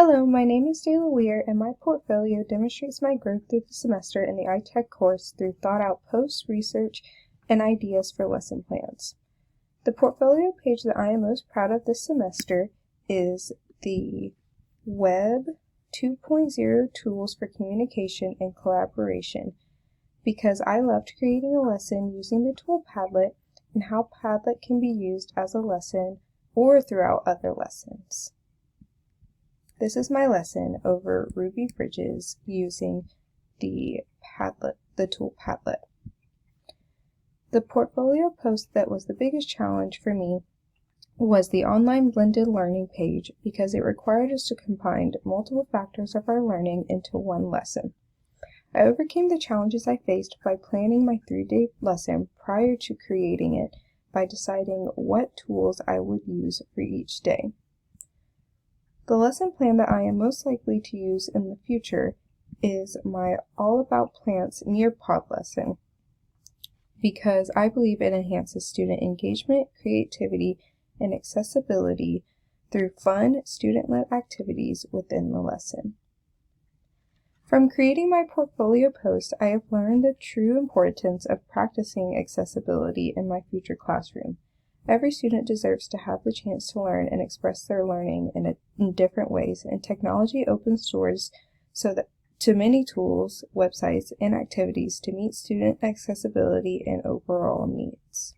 Hello, my name is Dayla Weir, and my portfolio demonstrates my growth through the semester in the ITEC course through thought-out posts, research, and ideas for lesson plans. The portfolio page that I am most proud of this semester is the Web 2.0 Tools for Communication and Collaboration, because I loved creating a lesson using the tool Padlet and how Padlet can be used as a lesson or throughout other lessons. This is my lesson over Ruby bridges using the tool Padlet. The portfolio post that was the biggest challenge for me was the online blended learning page because it required us to combine multiple factors of our learning into one lesson. I overcame the challenges I faced by planning my 3-day lesson prior to creating it by deciding what tools I would use for each day. The lesson plan that I am most likely to use in the future is my All About Plants Nearpod lesson because I believe it enhances student engagement, creativity, and accessibility through fun, student-led activities within the lesson. From creating my portfolio post, I have learned the true importance of practicing accessibility in my future classroom. Every student deserves to have the chance to learn and express their learning in different ways, and technology opens doors to many tools, websites, and activities to meet student accessibility and overall needs.